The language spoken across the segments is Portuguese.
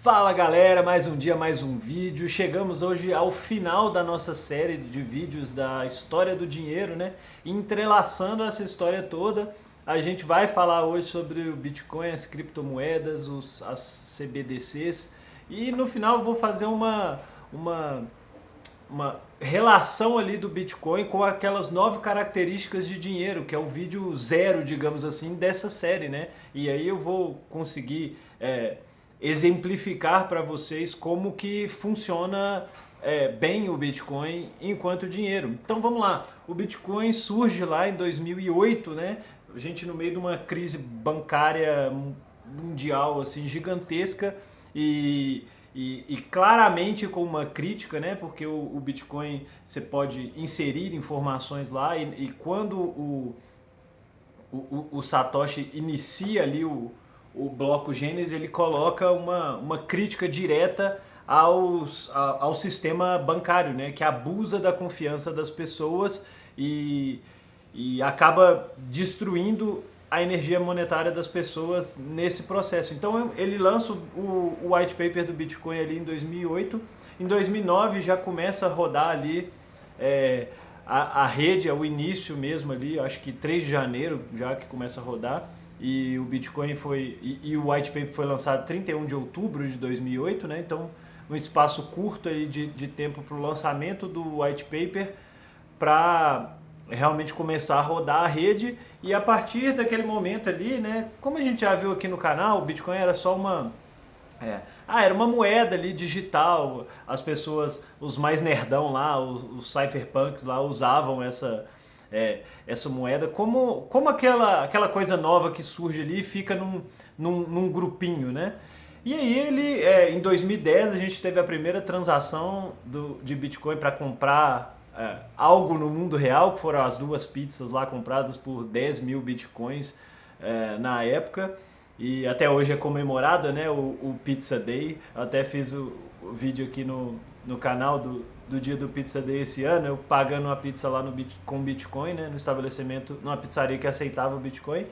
Fala galera, mais um dia, mais um vídeo. Chegamos hoje ao final da nossa série de vídeos da história do dinheiro, né? Entrelaçando essa história toda, a gente vai falar hoje sobre o Bitcoin, as criptomoedas, as CBDCs e no final eu vou fazer uma, uma relação ali do Bitcoin com aquelas 9 características de dinheiro, que é o vídeo zero, digamos assim, dessa série, né? E aí eu vou conseguir exemplificar para vocês como que funciona bem o Bitcoin enquanto dinheiro. Então vamos lá, o Bitcoin surge lá em 2008, né? A gente no meio de uma crise bancária mundial assim gigantesca e claramente com uma crítica, né? Porque o Bitcoin você pode inserir informações lá e quando o Satoshi inicia ali o bloco Gênesis, ele coloca uma crítica direta ao sistema bancário, né? Que abusa da confiança das pessoas e, e acaba destruindo a energia monetária das pessoas nesse processo. Então ele lança o white paper do Bitcoin ali em 2008. Em 2009 já começa a rodar ali é, a rede, o início mesmo ali, acho que 3 de janeiro já que começa a rodar. E o Bitcoin foi. E o white paper foi lançado 31 de outubro de 2008, né? Então um espaço curto aí de tempo para o lançamento do white paper para realmente começar a rodar a rede e a partir daquele momento ali, né, como a gente já viu aqui no canal, o Bitcoin era só era uma moeda ali digital, as pessoas, os mais nerdão lá, os cypherpunks lá usavam essa moeda como aquela coisa nova que surge ali e fica num grupinho, né? E aí em 2010 a gente teve a primeira transação de Bitcoin para comprar algo no mundo real, que foram as 2 pizzas lá compradas por 10 mil Bitcoins na época. E até hoje é comemorado, né, o Pizza Day. Eu até fiz o vídeo aqui no canal do dia do Pizza Day esse ano, eu pagando uma pizza lá com Bitcoin, né, no estabelecimento, numa pizzaria que aceitava o Bitcoin.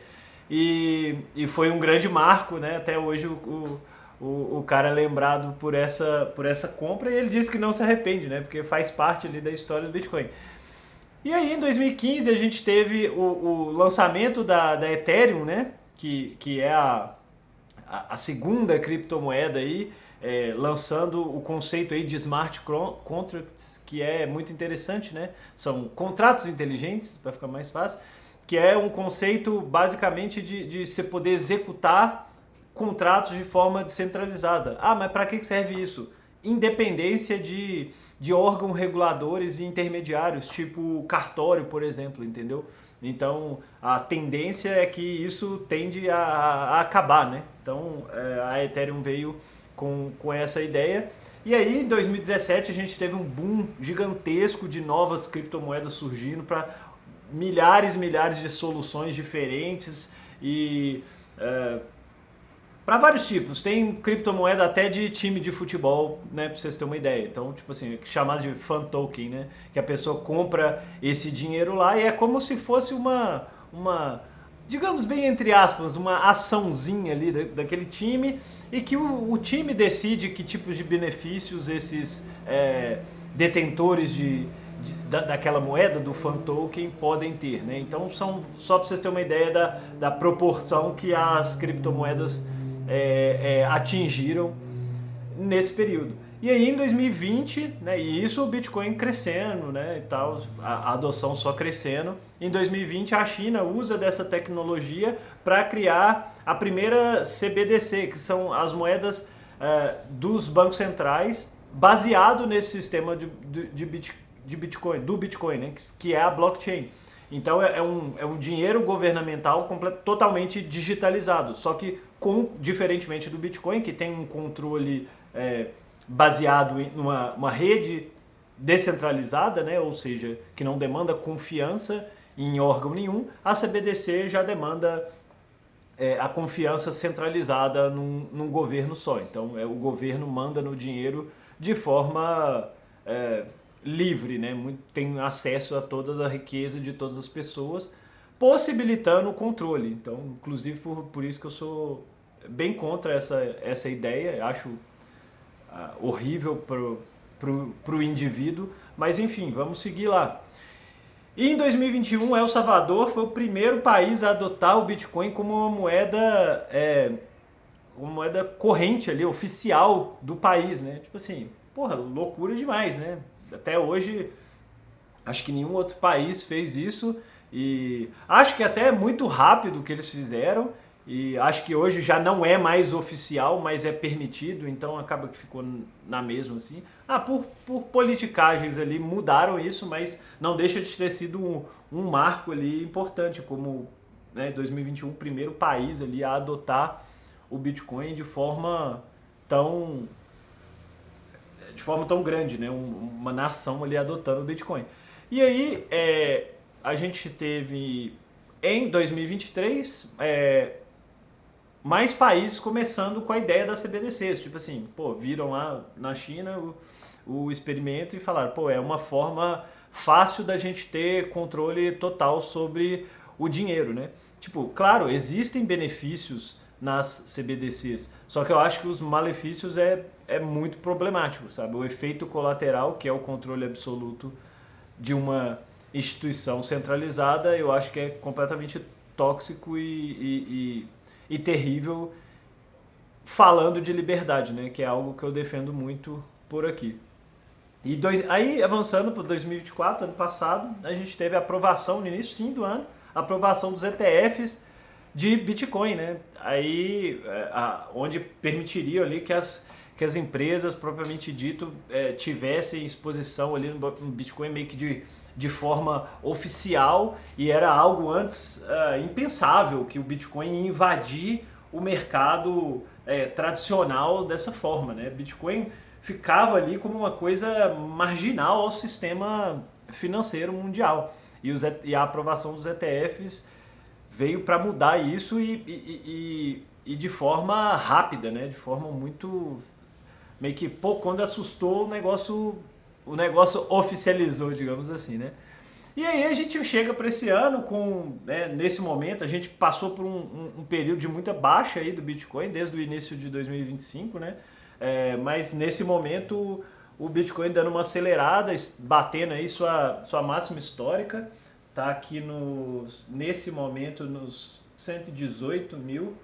E foi um grande marco, né? Até hoje o cara é lembrado por essa compra e ele diz que não se arrepende, né? Porque faz parte ali da história do Bitcoin. E aí em 2015 a gente teve o lançamento da Ethereum, né? Que é a segunda criptomoeda aí, lançando o conceito aí de smart contracts, que é muito interessante, né? São contratos inteligentes, para ficar mais fácil, que é um conceito basicamente de você poder executar contratos de forma descentralizada. Ah, mas para que serve isso? Independência de órgãos reguladores e intermediários, tipo o cartório, por exemplo, entendeu? Então a tendência é que isso tende a acabar, né? Então a Ethereum veio com essa ideia. E aí em 2017 a gente teve um boom gigantesco de novas criptomoedas surgindo para milhares e milhares de soluções diferentes e para vários tipos. Tem criptomoeda até de time de futebol, né, para vocês terem uma ideia. Então, tipo assim, chamado de fan token, né, que a pessoa compra esse dinheiro lá e é como se fosse uma digamos bem entre aspas, uma açãozinha ali daquele time e que o time decide que tipos de benefícios esses detentores daquela moeda, do fan token, podem ter, né? Então, só para vocês terem uma ideia da proporção que as criptomoedas atingiram nesse período. E aí em 2020, né, e isso o Bitcoin crescendo, né, e tal, a adoção só crescendo. Em 2020 a China usa dessa tecnologia para criar a primeira CBDC, que são as moedas dos bancos centrais, baseado nesse sistema de Bitcoin, do Bitcoin, né, que é a blockchain. Então é um dinheiro governamental totalmente digitalizado, só que diferentemente do Bitcoin, que tem um controle baseado em uma rede descentralizada, né? Ou seja, que não demanda confiança em órgão nenhum, a CBDC já demanda a confiança centralizada num governo só. Então o governo manda no dinheiro de forma livre, né? Tem acesso a toda a riqueza de todas as pessoas, possibilitando o controle. Então, inclusive por isso que eu sou bem contra essa ideia, acho horrível pro indivíduo, mas enfim, vamos seguir lá. E em 2021, El Salvador foi o primeiro país a adotar o Bitcoin como uma moeda corrente ali, oficial do país, né? Tipo assim, porra, loucura demais, né? Até hoje, acho que nenhum outro país fez isso e acho que até é muito rápido o que eles fizeram e acho que hoje já não é mais oficial, mas é permitido, então acaba que ficou na mesma assim. Por politicagens ali mudaram isso, mas não deixa de ter sido um marco ali importante, como, né, 2021, o primeiro país ali a adotar o Bitcoin tão de forma tão grande, né? Uma nação ali adotando o Bitcoin. E aí a gente teve em 2023 mais países começando com a ideia das CBDCs, tipo assim, pô, viram lá na China o experimento e falaram, pô, é uma forma fácil da gente ter controle total sobre o dinheiro, né? Tipo, claro, existem benefícios nas CBDCs, só que eu acho que os malefícios é muito problemático, sabe? O efeito colateral, que é o controle absoluto de uma instituição centralizada, eu acho que é completamente tóxico e terrível, falando de liberdade, né? Que é algo que eu defendo muito por aqui. Aí, avançando para 2024, ano passado, a gente teve a aprovação, no início sim do ano, a aprovação dos ETFs de Bitcoin, né? Aí, onde permitiria ali que as empresas, propriamente dito, tivessem exposição ali no Bitcoin meio que de forma oficial, e era algo antes impensável que o Bitcoin ia invadir o mercado tradicional dessa forma, né? Bitcoin ficava ali como uma coisa marginal ao sistema financeiro mundial. E a aprovação dos ETFs veio para mudar isso e de forma rápida, né? De forma muito meio que, pô, quando assustou o negócio oficializou, digamos assim, né? E aí a gente chega para esse ano né, nesse momento, a gente passou por um período de muita baixa aí do Bitcoin, desde o início de 2025, né? Mas nesse momento o Bitcoin dando uma acelerada, batendo aí sua máxima histórica, tá aqui nesse momento nos 118 mil,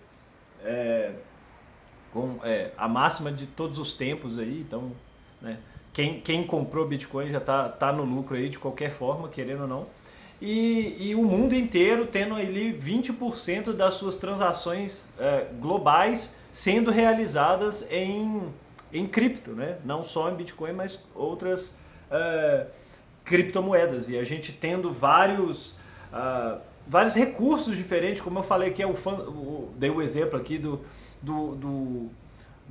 com a máxima de todos os tempos aí, então, né, quem comprou Bitcoin já tá no lucro aí de qualquer forma, querendo ou não. E o mundo inteiro tendo ali 20% das suas transações globais sendo realizadas em cripto, né? Não só em Bitcoin, mas outras criptomoedas. E a gente tendo vários recursos diferentes, como eu falei aqui, dei o exemplo aqui do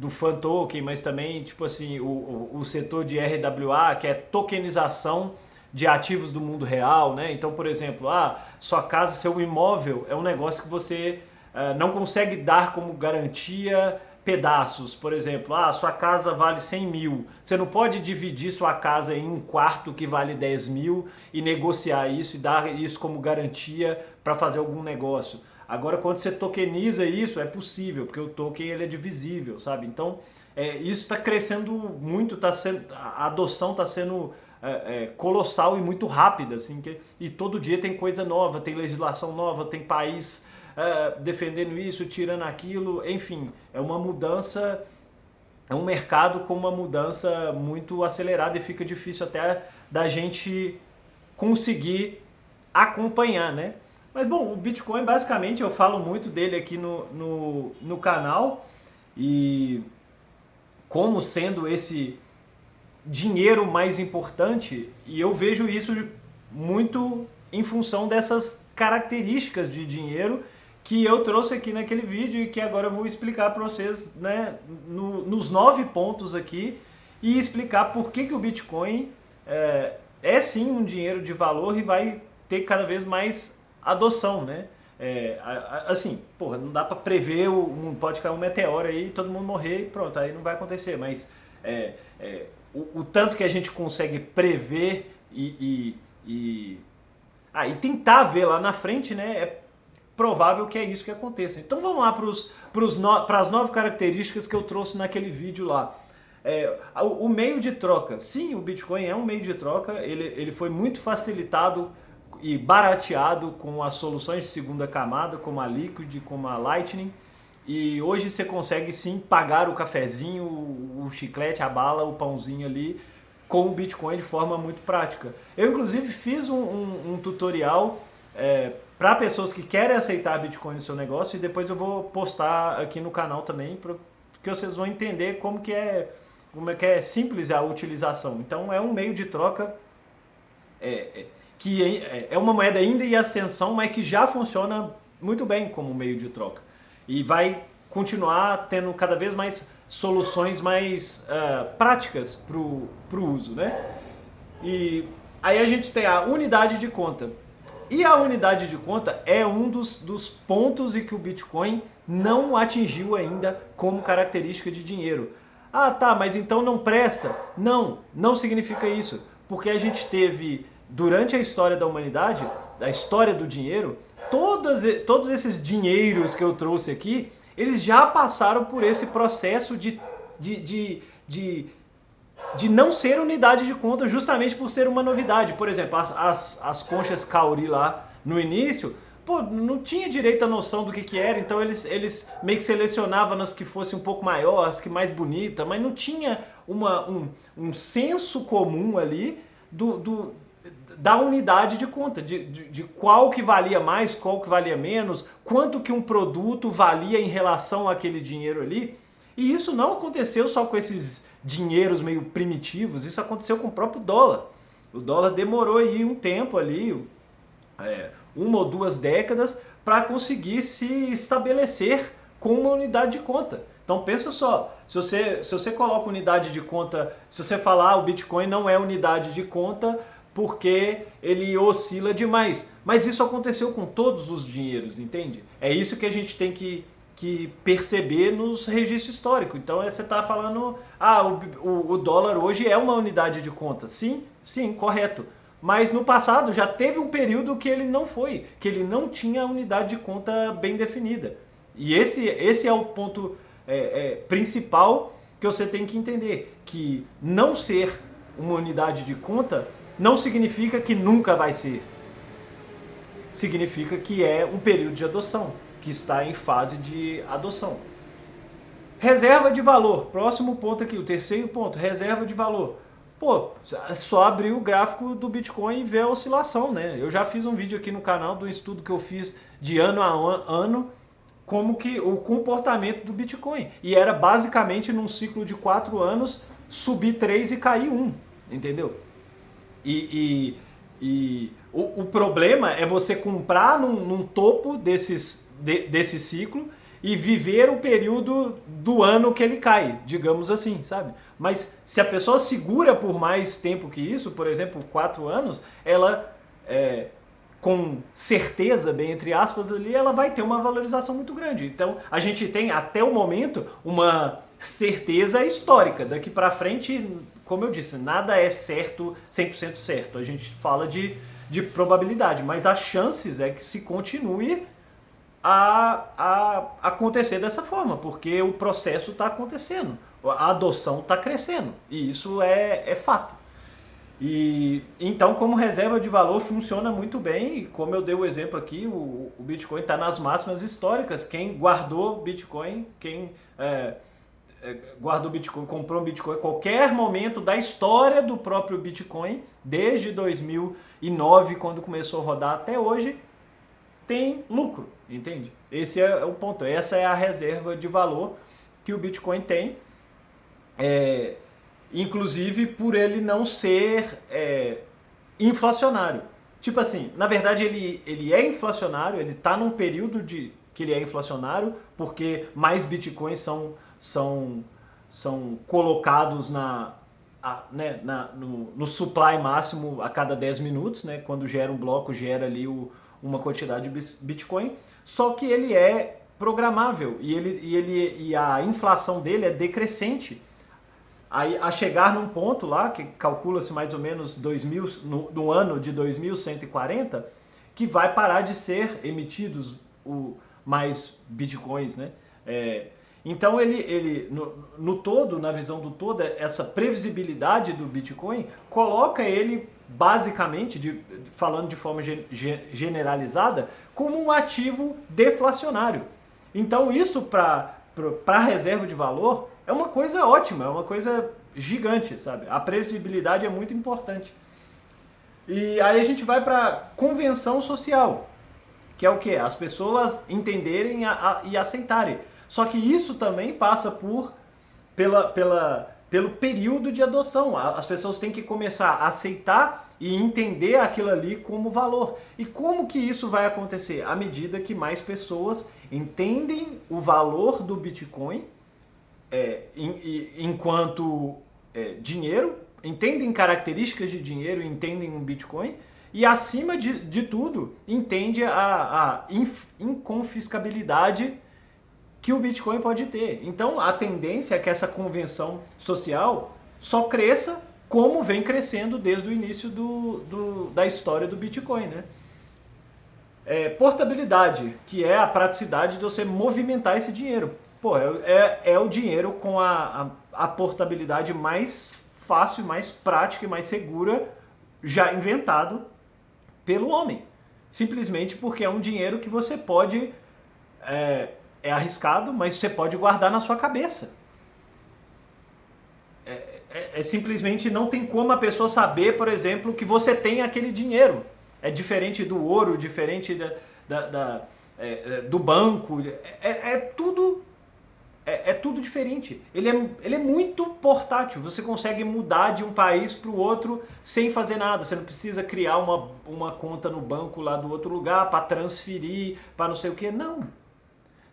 fan token, mas também tipo assim o setor de RWA, que é tokenização de ativos do mundo real, né? Então, por exemplo, sua casa, seu imóvel é um negócio que você não consegue dar como garantia pedaços. Por exemplo, sua casa vale 100 mil. Você não pode dividir sua casa em um quarto que vale 10 mil e negociar isso e dar isso como garantia para fazer algum negócio. Agora, quando você tokeniza isso, é possível, porque o token ele é divisível, sabe? Então, isso está crescendo muito, a adoção está sendo colossal e muito rápida, assim, e todo dia tem coisa nova, tem legislação nova, tem país defendendo isso, tirando aquilo, enfim, é uma mudança, é um mercado com uma mudança muito acelerada e fica difícil até da gente conseguir acompanhar, né? Mas bom, o Bitcoin basicamente eu falo muito dele aqui no canal e como sendo esse dinheiro mais importante, e eu vejo isso muito em função dessas características de dinheiro que eu trouxe aqui naquele vídeo e que agora eu vou explicar para vocês, né, nos 9 pontos aqui, e explicar por que o Bitcoin é sim um dinheiro de valor e vai ter cada vez mais adoção, né? Assim, porra, não dá para prever, pode cair um meteoro aí, todo mundo morrer e pronto, aí não vai acontecer, mas o tanto que a gente consegue prever e tentar ver lá na frente, né? É provável que é isso que aconteça. Então vamos lá para as 9 características que eu trouxe naquele vídeo lá. O meio de troca, sim, o Bitcoin é um meio de troca, ele foi muito facilitado e barateado com as soluções de segunda camada, como a Liquid, como a Lightning, e hoje você consegue sim pagar o cafezinho, o chiclete, a bala, o pãozinho ali com o Bitcoin de forma muito prática. Eu inclusive fiz um tutorial para pessoas que querem aceitar Bitcoin no seu negócio e depois eu vou postar aqui no canal também, porque vocês vão entender como é que é simples a utilização. Então é um meio de troca que é uma moeda ainda em ascensão, mas que já funciona muito bem como meio de troca. E vai continuar tendo cada vez mais soluções mais práticas para o uso, né? E aí a gente tem a unidade de conta. E a unidade de conta é um dos pontos em que o Bitcoin não atingiu ainda como característica de dinheiro. Ah, tá, mas então não presta? Não, não significa isso. Porque a gente teve, durante a história da humanidade, a história do dinheiro, todos esses dinheiros que eu trouxe aqui, eles já passaram por esse processo de, de, de, de não ser unidade de conta justamente por ser uma novidade. Por exemplo, as conchas Kauri lá no início, pô, não tinha direito a noção do que era, então eles meio que selecionavam nas que fossem um pouco maior, as que mais bonita, mas não tinha um senso comum ali da unidade de conta, de qual que valia mais, qual que valia menos, quanto que um produto valia em relação àquele dinheiro ali. E isso não aconteceu só com esses dinheiros meio primitivos, isso aconteceu com o próprio dólar. O dólar demorou aí um tempo ali, uma ou duas décadas, para conseguir se estabelecer com uma unidade de conta. Então pensa só, se você coloca unidade de conta, se você falar o Bitcoin não é unidade de conta porque ele oscila demais. Mas isso aconteceu com todos os dinheiros, entende? É isso que a gente tem que perceber nos registros históricos. Então você está falando, o dólar hoje é uma unidade de conta. Sim, sim, correto. Mas no passado já teve um período que ele não foi, que ele não tinha unidade de conta bem definida. E esse é o ponto principal que você tem que entender, que não ser uma unidade de conta não significa que nunca vai ser. Significa que é um período de adoção, que está em fase de adoção. Reserva de valor, próximo ponto aqui, o terceiro ponto, reserva de valor. Pô, só abrir o gráfico do Bitcoin e ver a oscilação, né? Eu já fiz um vídeo aqui no canal do estudo que eu fiz de ano a ano, como que o comportamento do Bitcoin. E era basicamente num ciclo de 4 anos, subir 3 e cair 1, entendeu? O problema é você comprar num topo desse ciclo e viver o período do ano que ele cai, digamos assim, sabe? Mas se a pessoa segura por mais tempo que isso, por exemplo, 4 anos, ela, com certeza, bem entre aspas, ali, ela vai ter uma valorização muito grande. Então, a gente tem, até o momento, uma certeza histórica. Daqui para frente, como eu disse, nada é certo, 100% certo. A gente fala de probabilidade, mas as chances é que se continue a acontecer dessa forma, porque o processo está acontecendo, a adoção está crescendo, e isso é fato. E então, como reserva de valor, funciona muito bem, e como eu dei o exemplo aqui, o Bitcoin está nas máximas históricas. Quem guardou Bitcoin, quem guardou Bitcoin, comprou um Bitcoin, qualquer momento da história do próprio Bitcoin, desde 2009, quando começou a rodar até hoje, tem lucro, entende? Esse é o ponto, essa é a reserva de valor que o Bitcoin tem, inclusive por ele não ser inflacionário. Tipo assim, na verdade ele é inflacionário, ele está num período que ele é inflacionário, porque mais Bitcoins são colocados no supply máximo a cada 10 minutos, né? Quando gera um bloco, gera ali uma quantidade de Bitcoin, só que ele é programável e a inflação dele é decrescente. Aí, a chegar num ponto lá, que calcula-se mais ou menos no ano de 2140, que vai parar de ser emitidos mais Bitcoins, né? Então no todo, na visão do todo, essa previsibilidade do Bitcoin coloca ele basicamente, falando de forma generalizada, como um ativo deflacionário. Então isso para a reserva de valor é uma coisa ótima, é uma coisa gigante, sabe? A previsibilidade é muito importante. E aí a gente vai para convenção social, que é o que? As pessoas entenderem e aceitarem. Só que isso também passa pelo período de adoção. As pessoas têm que começar a aceitar e entender aquilo ali como valor. E como que isso vai acontecer? À medida que mais pessoas entendem o valor do Bitcoin enquanto dinheiro, entendem características de dinheiro, entendem um Bitcoin, e acima de tudo, entende a inconfiscabilidade que o Bitcoin pode ter. Então a tendência é que essa convenção social só cresça como vem crescendo desde o início da história do Bitcoin, né? Portabilidade, que é a praticidade de você movimentar esse dinheiro. Pô, é o dinheiro com a portabilidade mais fácil, mais prática e mais segura já inventado pelo homem. Simplesmente porque é um dinheiro que você pode... É arriscado, mas você pode guardar na sua cabeça. Simplesmente não tem como a pessoa saber, por exemplo, que você tem aquele dinheiro. É diferente do ouro, diferente do banco. Tudo diferente. Ele é muito portátil. Você consegue mudar de um país para o outro sem fazer nada. Você não precisa criar uma conta no banco lá do outro lugar para transferir, para não sei o que. Não.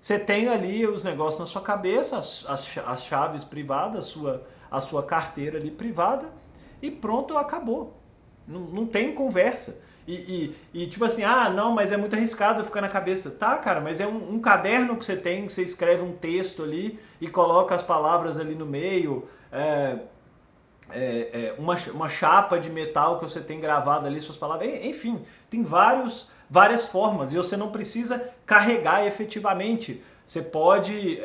Você tem ali os negócios na sua cabeça, as chaves privadas, a sua carteira ali privada, e pronto, acabou. Não tem conversa. E tipo assim, não, mas é muito arriscado ficar na cabeça. Tá, cara, mas é um caderno que você tem, que você escreve um texto ali e coloca as palavras ali no meio, uma chapa de metal que você tem gravado ali suas palavras. Enfim, tem várias formas e você não precisa carregar efetivamente. Você pode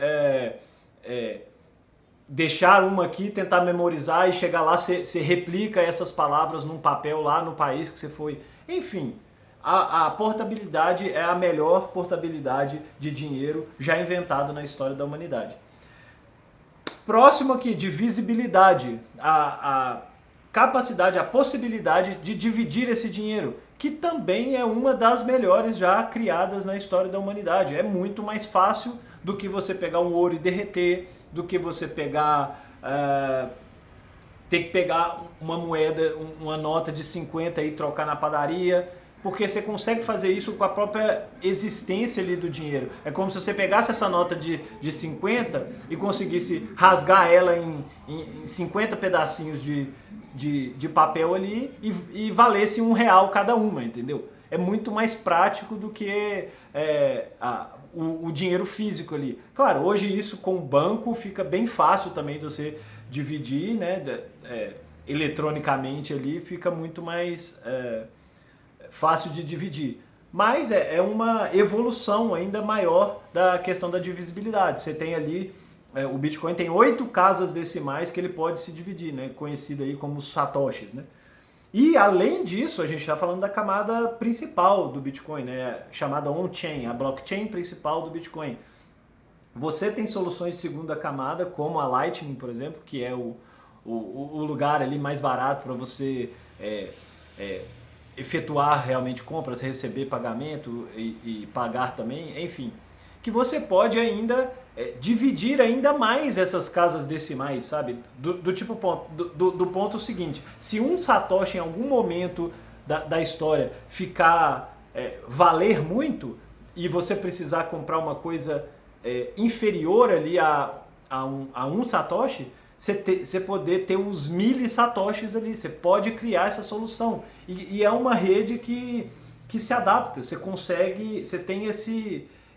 deixar uma aqui, tentar memorizar e chegar lá, você replica essas palavras num papel lá no país que você foi. Enfim, a portabilidade é a melhor portabilidade de dinheiro já inventada na história da humanidade. Próximo aqui, de visibilidade, a capacidade, a possibilidade de dividir esse dinheiro, que também é uma das melhores já criadas na história da humanidade. É muito mais fácil do que você pegar um ouro e derreter, do que você ter que pegar uma moeda, uma nota de 50 e trocar na padaria, porque você consegue fazer isso com a própria existência ali do dinheiro. É como se você pegasse essa nota de 50 e conseguisse rasgar ela em 50 pedacinhos de papel ali e valesse R$1 cada uma, entendeu? É muito mais prático do que o dinheiro físico ali. Claro, hoje isso com o banco fica bem fácil também de você dividir, né? Eletronicamente ali fica muito mais... fácil de dividir, mas é uma evolução ainda maior da questão da divisibilidade. Você tem ali, o Bitcoin tem 8 casas decimais que ele pode se dividir, né? Conhecido aí como satoshis, né? E além disso, a gente está falando da camada principal do Bitcoin, né? Chamada on-chain, a blockchain principal do Bitcoin. Você tem soluções de segunda camada, como a Lightning, por exemplo, que é o lugar ali mais barato para você efetuar realmente compras, receber pagamento e pagar também, enfim, que você pode ainda dividir ainda mais essas casas decimais, sabe? Do ponto seguinte, se um satoshi em algum momento da história ficar valer muito e você precisar comprar uma coisa inferior ali a um satoshi, você poder ter os 1000 satoshis ali, você pode criar essa solução. E é uma rede que se adapta, você consegue, você tem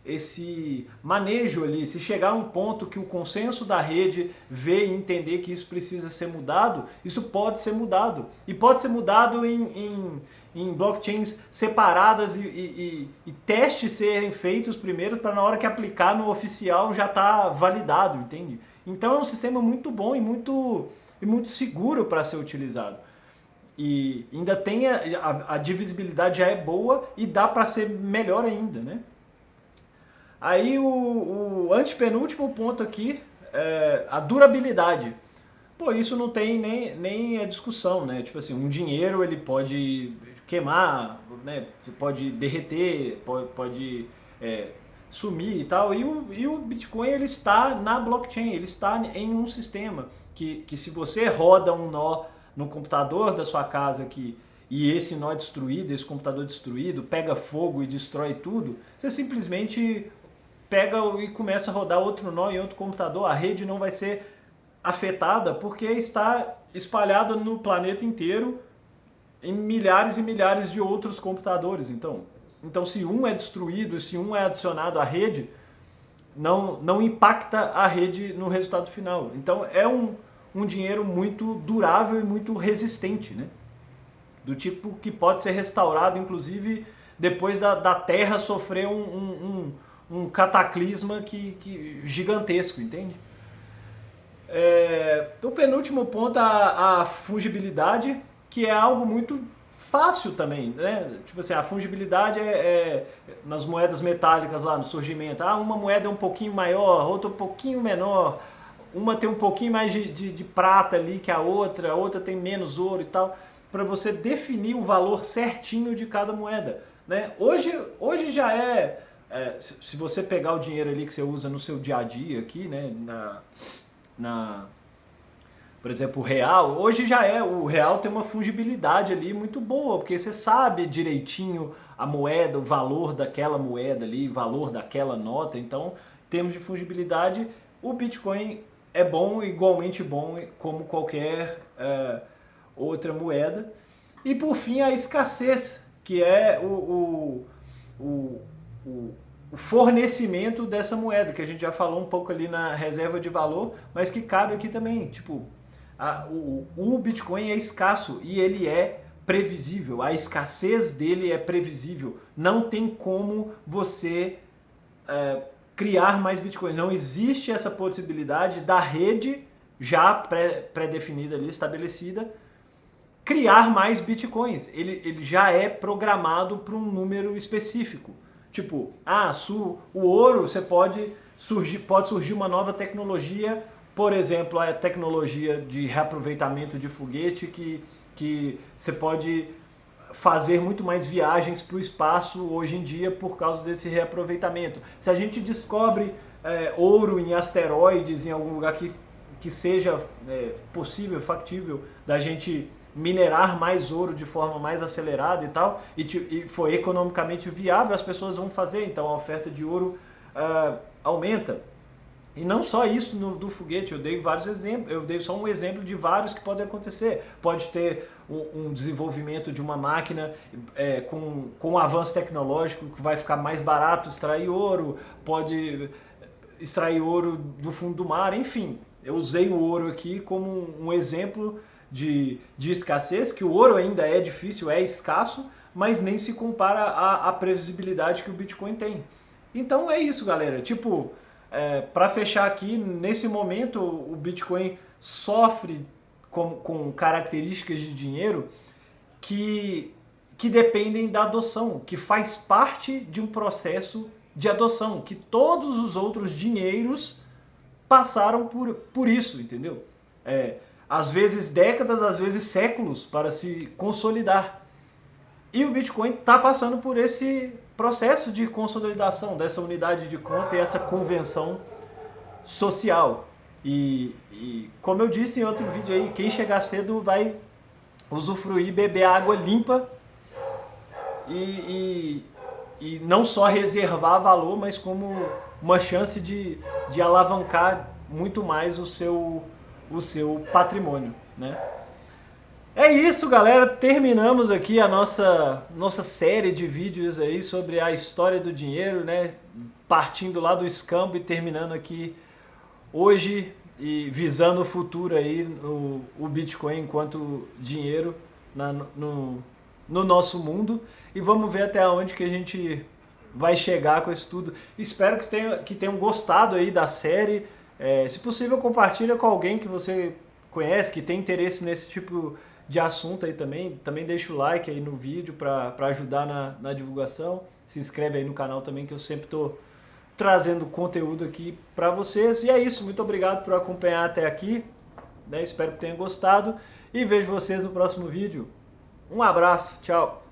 esse manejo ali, se chegar a um ponto que o consenso da rede vê e entender que isso precisa ser mudado, isso pode ser mudado. E pode ser mudado em blockchains separadas e testes serem feitos primeiro para na hora que aplicar no oficial já tá validado, entende? Então é um sistema muito bom e muito seguro para ser utilizado. E ainda tem a divisibilidade já é boa e dá para ser melhor ainda, né? Aí o antepenúltimo ponto aqui é a durabilidade. Pô, isso não tem nem a discussão, né? Tipo assim, um dinheiro ele pode queimar, né? Pode derreter, pode sumir e tal. E o Bitcoin ele está na blockchain, ele está em um sistema que se você roda um nó no computador da sua casa aqui e esse nó destruído, esse computador destruído, pega fogo e destrói tudo, você simplesmente pega e começa a rodar outro nó em outro computador, a rede não vai ser afetada porque está espalhada no planeta inteiro em milhares e milhares de outros computadores. Então se um é destruído, se um é adicionado à rede, não impacta a rede no resultado final. Então é um dinheiro muito durável e muito resistente, né? Do tipo que pode ser restaurado, inclusive, depois da Terra sofrer um cataclisma gigantesco, entende? O penúltimo ponto, a fungibilidade, que é algo muito fácil também, né? Tipo assim, a fungibilidade nas moedas metálicas lá no surgimento. Uma moeda é um pouquinho maior, outra um pouquinho menor, uma tem um pouquinho mais de prata ali que a outra tem menos ouro e tal, para você definir o valor certinho de cada moeda, né? Hoje já se você pegar o dinheiro ali que você usa no seu dia a dia aqui, né, por exemplo, o real, hoje o real tem uma fungibilidade ali muito boa, porque você sabe direitinho a moeda, o valor daquela moeda ali, o valor daquela nota. Então, em termos de fungibilidade, o Bitcoin é bom, igualmente bom como qualquer outra moeda. E por fim, a escassez, que é o fornecimento dessa moeda, que a gente já falou um pouco ali na reserva de valor, mas que cabe aqui também. Tipo, o Bitcoin é escasso e ele é previsível, a escassez dele é previsível. Não tem como você criar mais Bitcoins. Não existe essa possibilidade da rede já pré-definida ali, estabelecida, criar mais Bitcoins. Ele já é programado para um número específico. Tipo, o ouro, pode surgir uma nova tecnologia, por exemplo, a tecnologia de reaproveitamento de foguete, que você pode fazer muito mais viagens para o espaço hoje em dia por causa desse reaproveitamento. Se a gente descobre ouro em asteroides, em algum lugar que seja possível, factível, da gente minerar mais ouro de forma mais acelerada e tal, e for economicamente viável, as pessoas vão fazer, então a oferta de ouro aumenta. E não só isso do foguete, eu dei vários exemplos, eu dei só um exemplo de vários que podem acontecer. Pode ter um desenvolvimento de uma máquina com um avanço tecnológico que vai ficar mais barato extrair ouro, pode extrair ouro do fundo do mar, enfim. Eu usei o ouro aqui como um exemplo de escassez, que o ouro ainda é difícil, é escasso, mas nem se compara à previsibilidade que o Bitcoin tem. Então é isso, galera. Tipo, para fechar aqui, nesse momento o Bitcoin sofre com características de dinheiro que dependem da adoção, que faz parte de um processo de adoção, que todos os outros dinheiros passaram por isso, entendeu? Às vezes décadas, às vezes séculos para se consolidar. E o Bitcoin está passando por esse processo de consolidação dessa unidade de conta e essa convenção social. E como eu disse em outro vídeo aí, quem chegar cedo vai usufruir, beber água limpa e não só reservar valor, mas como uma chance de alavancar muito mais o seu patrimônio, né? É isso, galera. Terminamos aqui a nossa série de vídeos aí sobre a história do dinheiro, né? Partindo lá do escambo e terminando aqui hoje e visando o futuro aí, o Bitcoin enquanto dinheiro no nosso mundo. E vamos ver até onde que a gente vai chegar com isso tudo. Espero que tenham gostado aí da série. Se possível, compartilha com alguém que você conhece, que tem interesse nesse tipo de assunto aí também. Também deixa o like aí no vídeo para ajudar na divulgação. Se inscreve aí no canal também, que eu sempre estou trazendo conteúdo aqui para vocês. E é isso, muito obrigado por acompanhar até aqui, né? Espero que tenham gostado e vejo vocês no próximo vídeo. Um abraço, tchau!